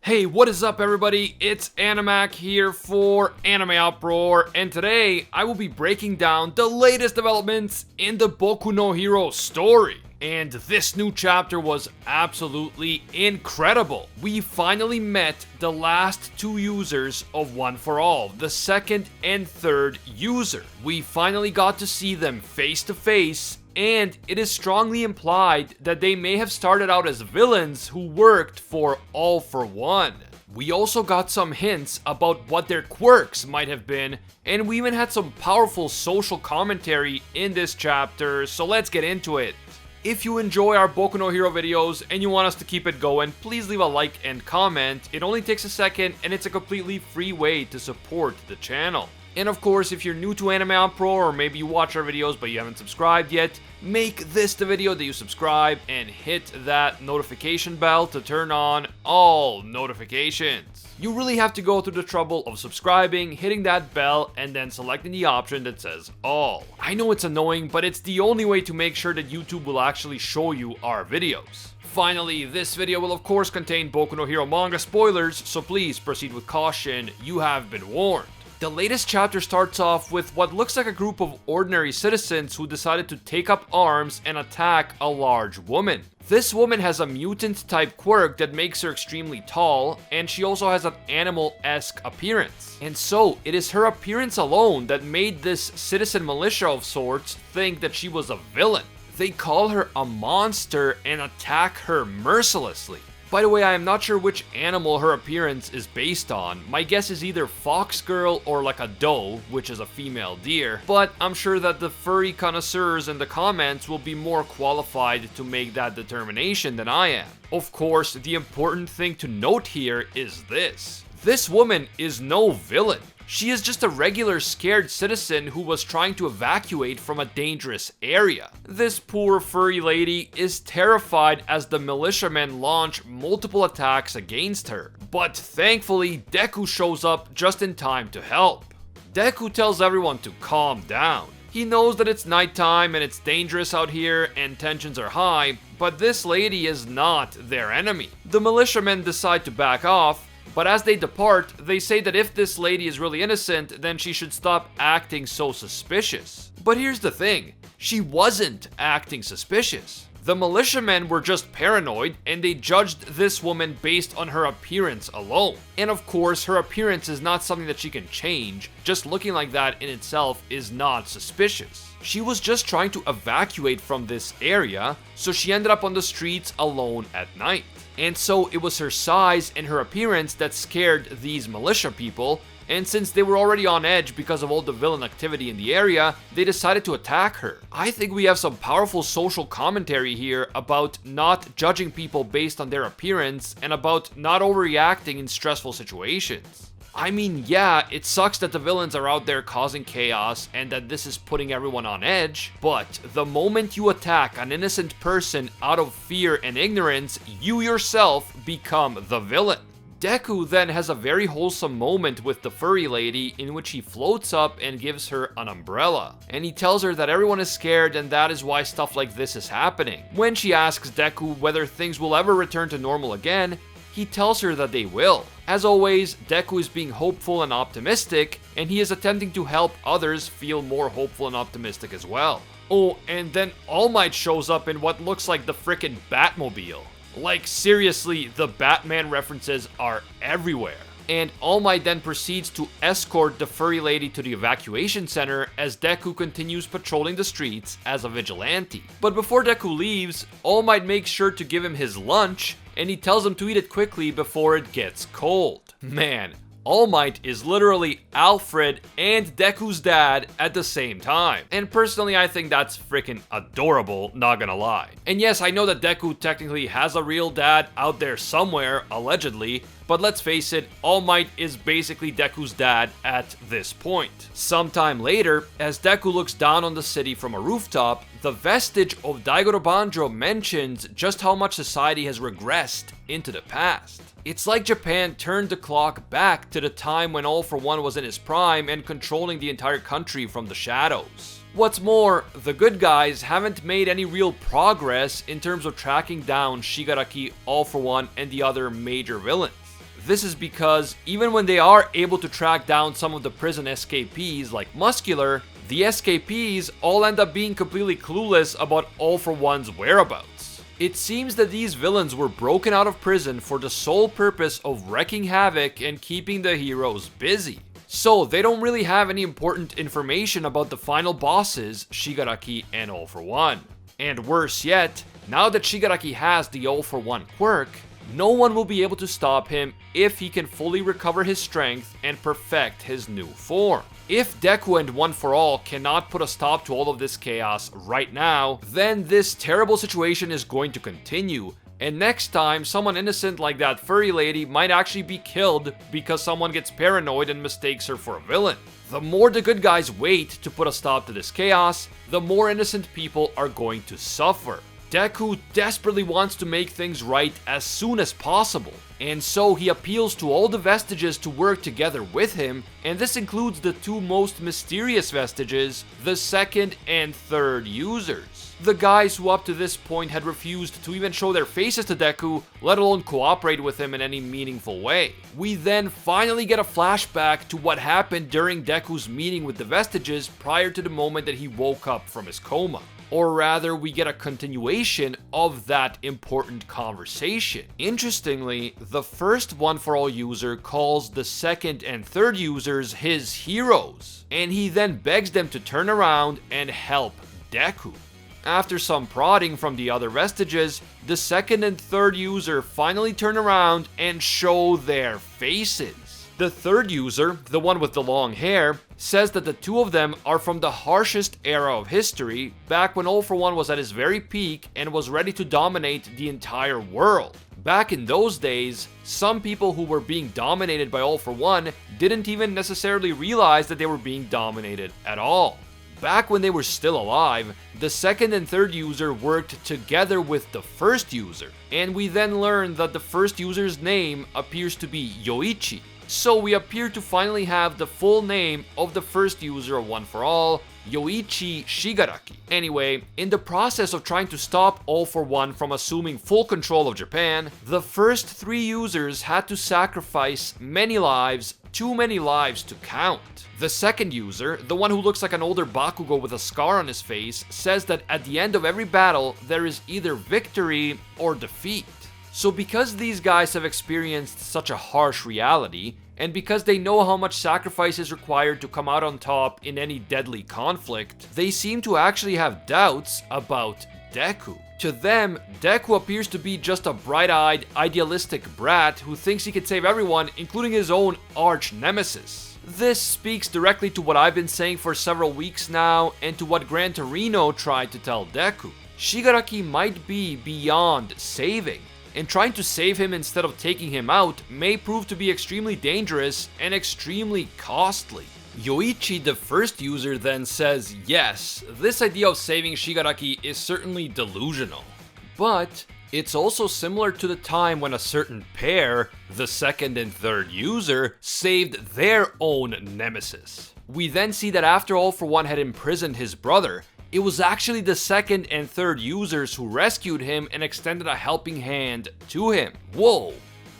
Hey, what is up everybody? It's Animac here for AnimeUproar, and today I will be breaking down the latest developments in the Boku no Hero story. And this new chapter was absolutely incredible. We finally met the last two users of One for All, the second and third user. We finally got to see them face to face, and it is strongly implied that they may have started out as villains who worked for All for One. We also got some hints about what their quirks might have been, and we even had some powerful social commentary in this chapter, so let's get into it. If you enjoy our Boku no Hero videos and you want us to keep it going, please leave a like and comment. It only takes a second and it's a completely free way to support the channel. And of course, if you're new to AnimeUproar or maybe you watch our videos but you haven't subscribed yet, make this the video that you subscribe and hit that notification bell to turn on all notifications. You really have to go through the trouble of subscribing, hitting that bell, and then selecting the option that says all. I know it's annoying, but it's the only way to make sure that YouTube will actually show you our videos. Finally, this video will of course contain Boku no Hero manga spoilers, so please proceed with caution, you have been warned. The latest chapter starts off with what looks like a group of ordinary citizens who decided to take up arms and attack a large woman. This woman has a mutant type quirk that makes her extremely tall, and she also has an animal-esque appearance. And so, it is her appearance alone that made this citizen militia of sorts think that she was a villain. They call her a monster and attack her mercilessly. By the way, I am not sure which animal her appearance is based on. My guess is either fox girl or like a doe, which is a female deer, but I'm sure that the furry connoisseurs in the comments will be more qualified to make that determination than I am. Of course, the important thing to note here is this. This woman is no villain. She is just a regular scared citizen who was trying to evacuate from a dangerous area. This poor furry lady is terrified as the militiamen launch multiple attacks against her. But thankfully, Deku shows up just in time to help. Deku tells everyone to calm down. He knows that it's nighttime and it's dangerous out here and tensions are high, but this lady is not their enemy. The militiamen decide to back off, but as they depart, they say that if this lady is really innocent, then she should stop acting so suspicious. But here's the thing, she wasn't acting suspicious. The militiamen were just paranoid, and they judged this woman based on her appearance alone. And of course, her appearance is not something that she can change. Just looking like that in itself is not suspicious. She was just trying to evacuate from this area, so she ended up on the streets alone at night. And so it was her size and her appearance that scared these militia people, and since they were already on edge because of all the villain activity in the area, they decided to attack her. I think we have some powerful social commentary here about not judging people based on their appearance and about not overreacting in stressful situations. I mean, yeah, it sucks that the villains are out there causing chaos and that this is putting everyone on edge, but the moment you attack an innocent person out of fear and ignorance, you yourself become the villain. Deku then has a very wholesome moment with the furry lady in which he floats up and gives her an umbrella. And he tells her that everyone is scared and that is why stuff like this is happening. When she asks Deku whether things will ever return to normal again, he tells her that they will. As always, Deku is being hopeful and optimistic, and he is attempting to help others feel more hopeful and optimistic as well. Oh, and then All Might shows up in what looks like the frickin' Batmobile. Like seriously, the Batman references are everywhere. And All Might then proceeds to escort the furry lady to the evacuation center as Deku continues patrolling the streets as a vigilante. But before Deku leaves, All Might makes sure to give him his lunch, and he tells him to eat it quickly before it gets cold. Man, All Might is literally Alfred and Deku's dad at the same time. And personally, I think that's freaking adorable, not gonna lie. And yes, I know that Deku technically has a real dad out there somewhere, allegedly, but let's face it, All Might is basically Deku's dad at this point. Sometime later, as Deku looks down on the city from a rooftop, the vestige of Daigoro Banjo mentions just how much society has regressed into the past. It's like Japan turned the clock back to the time when All for One was in his prime and controlling the entire country from the shadows. What's more, the good guys haven't made any real progress in terms of tracking down Shigaraki, All for One, and the other major villains. This is because even when they are able to track down some of the prison escapees like Muscular, the escapees all end up being completely clueless about All For One's whereabouts. It seems that these villains were broken out of prison for the sole purpose of wreaking havoc and keeping the heroes busy. So they don't really have any important information about the final bosses, Shigaraki and All For One. And worse yet, now that Shigaraki has the All For One quirk, no one will be able to stop him if he can fully recover his strength and perfect his new form. If Deku and One For All cannot put a stop to all of this chaos right now, then this terrible situation is going to continue, and next time someone innocent like that furry lady might actually be killed because someone gets paranoid and mistakes her for a villain. The more the good guys wait to put a stop to this chaos, the more innocent people are going to suffer. Deku desperately wants to make things right as soon as possible, and so he appeals to all the vestiges to work together with him, and this includes the two most mysterious vestiges, the second and third users. The guys who up to this point had refused to even show their faces to Deku, let alone cooperate with him in any meaningful way. We then finally get a flashback to what happened during Deku's meeting with the vestiges prior to the moment that he woke up from his coma. Or rather, we get a continuation of that important conversation. Interestingly, the first One For All user calls the second and third users his heroes, and he then begs them to turn around and help Deku. After some prodding from the other vestiges, the second and third user finally turn around and show their faces. The third user, the one with the long hair, says that the two of them are from the harshest era of history, back when All For One was at his very peak and was ready to dominate the entire world. Back in those days, some people who were being dominated by All For One didn't even necessarily realize that they were being dominated at all. Back when they were still alive, the second and third user worked together with the first user, and we then learn that the first user's name appears to be Yoichi. So we appear to finally have the full name of the first user of One For All, Yoichi Shigaraki. Anyway, in the process of trying to stop All For One from assuming full control of Japan, the first three users had to sacrifice many lives, too many lives to count. The second user, the one who looks like an older Bakugo with a scar on his face, says that at the end of every battle, there is either victory or defeat. So because these guys have experienced such a harsh reality, and because they know how much sacrifice is required to come out on top in any deadly conflict, they seem to actually have doubts about Deku. To them, Deku appears to be just a bright-eyed, idealistic brat who thinks he can save everyone, including his own arch-nemesis. This speaks directly to what I've been saying for several weeks now, and to what Gran Torino tried to tell Deku. Shigaraki might be beyond saving, and trying to save him instead of taking him out may prove to be extremely dangerous and extremely costly. Yoichi, the first user, then says yes, this idea of saving Shigaraki is certainly delusional. But it's also similar to the time when a certain pair, the second and third user, saved their own nemesis. We then see that after All For One had imprisoned his brother, it was actually the second and third users who rescued him and extended a helping hand to him. Whoa!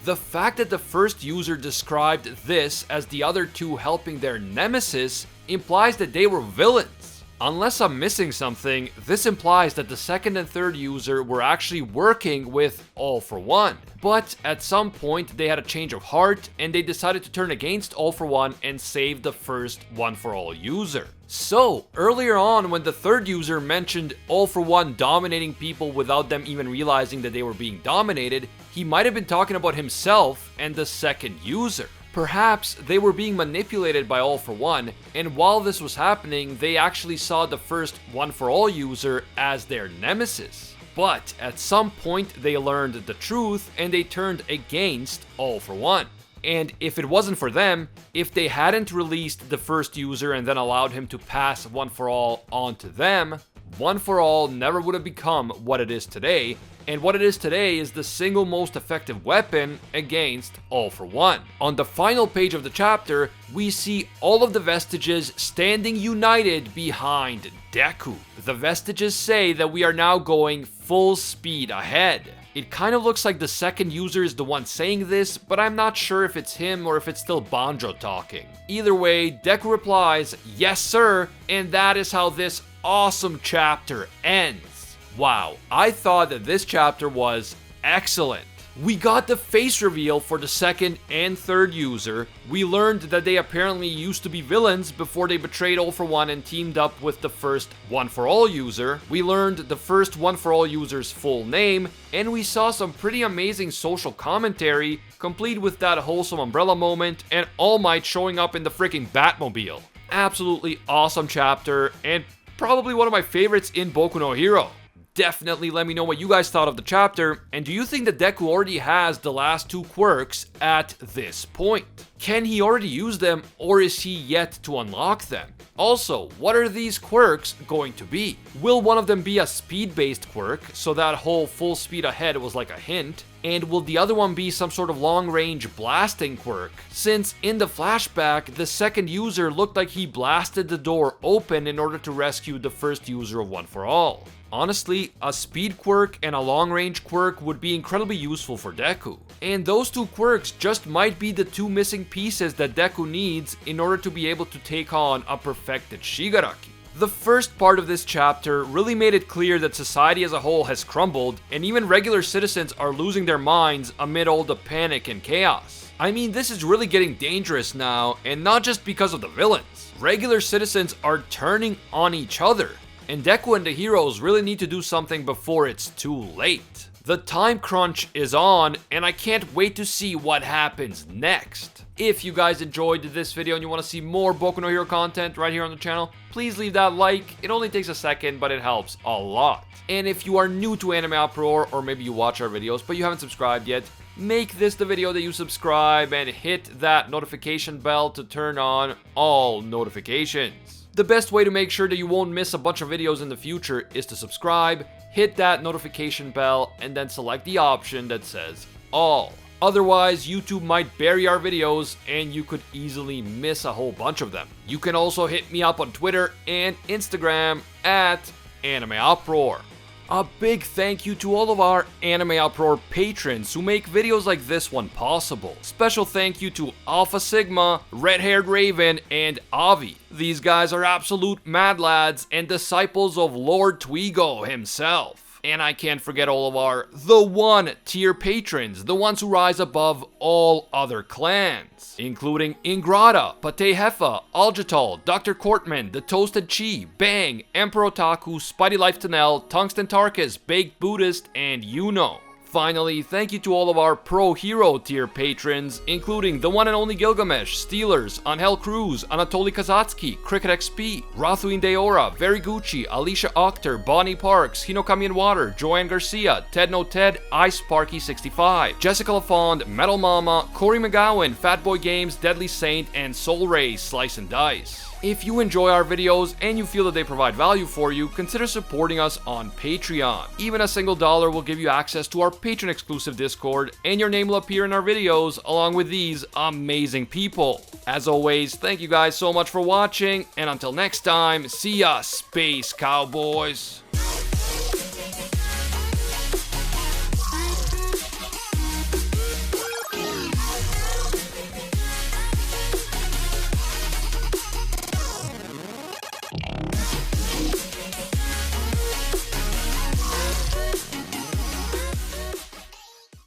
The fact that the first user described this as the other two helping their nemesis implies that they were villains. Unless I'm missing something, this implies that the second and third user were actually working with All For One. But at some point they had a change of heart and they decided to turn against All For One and save the first One For All user. So, earlier on when the third user mentioned All For One dominating people without them even realizing that they were being dominated, he might have been talking about himself and the second user. Perhaps they were being manipulated by All For One, and while this was happening, they actually saw the first One For All user as their nemesis. But at some point they learned the truth and they turned against All For One. And if it wasn't for them, if they hadn't released the first user and then allowed him to pass One For All on to them, One For All never would have become what it is today, and what it is today is the single most effective weapon against All For One. On the final page of the chapter, we see all of the vestiges standing united behind Deku. The vestiges say that we are now going full speed ahead. It kind of looks like the second user is the one saying this, but I'm not sure if it's him or if it's still Banjo talking. Either way, Deku replies, "Yes sir," and that is how this awesome chapter ends. Wow, I thought that this chapter was excellent. We got the face reveal for the second and third user. We learned that they apparently used to be villains before they betrayed All For One and teamed up with the first One For All user. We learned the first One For All user's full name, and we saw some pretty amazing social commentary, complete with that wholesome umbrella moment and All Might showing up in the freaking Batmobile. Absolutely awesome chapter, and probably one of my favorites in Boku no Hero. Definitely let me know what you guys thought of the chapter, and do you think that Deku already has the last two quirks at this point? Can he already use them, or is he yet to unlock them? Also, what are these quirks going to be? Will one of them be a speed-based quirk, so that whole full speed ahead was like a hint? And will the other one be some sort of long-range blasting quirk? Since in the flashback, the second user looked like he blasted the door open in order to rescue the first user of One For All. Honestly, a speed quirk and a long-range quirk would be incredibly useful for Deku. And those two quirks just might be the two missing pieces that Deku needs in order to be able to take on a perfected Shigaraki. The first part of this chapter really made it clear that society as a whole has crumbled, and even regular citizens are losing their minds amid all the panic and chaos. I mean, this is really getting dangerous now, and not just because of the villains. Regular citizens are turning on each other. And Deku and the heroes really need to do something before it's too late. The time crunch is on, and I can't wait to see what happens next. If you guys enjoyed this video and you want to see more Boku no Hero content right here on the channel, please leave that like. It only takes a second, but it helps a lot. And if you are new to AnimeUproar, or maybe you watch our videos but you haven't subscribed yet, make this the video that you subscribe and hit that notification bell to turn on all notifications. The best way to make sure that you won't miss a bunch of videos in the future is to subscribe, hit that notification bell, and then select the option that says all. Otherwise, YouTube might bury our videos and you could easily miss a whole bunch of them. You can also hit me up on Twitter and Instagram at AnimeUproar. A big thank you to all of our AnimeUproar patrons who make videos like this one possible. Special thank you to Alpha Sigma, Red Haired Raven, and Avi. These guys are absolute mad lads and disciples of Lord Twigo himself. And I can't forget all of our The One tier patrons, the ones who rise above all other clans, including Ingrata, Pate Hefa, Aljatal, Dr. Cortman, The Toasted Chi, Bang, Emperor Otaku, Spidey Life Tanel, Tungsten Tarkus, Baked Buddhist, and Yuno. Finally, thank you to all of our Pro Hero tier patrons, including the one and only Gilgamesh, Steelers, Angel Cruz, Anatoly Kazatsky, Cricket XP, Rathuin Deora, Very Gucci, Alicia Octer, Bonnie Parks, Hinokami and Water, Joanne Garcia, Ted No Ted, Ice Sparky 65, Jessica LaFond, Metal Mama, Corey McGowan, Fatboy Games, Deadly Saint, and Soul Ray Slice and Dice. If you enjoy our videos and you feel that they provide value for you, consider supporting us on Patreon. Even a single $1 will give you access to our patron exclusive Discord, and your name will appear in our videos along with these amazing people. As always, thank you guys so much for watching, and until next time, see ya, Space Cowboys.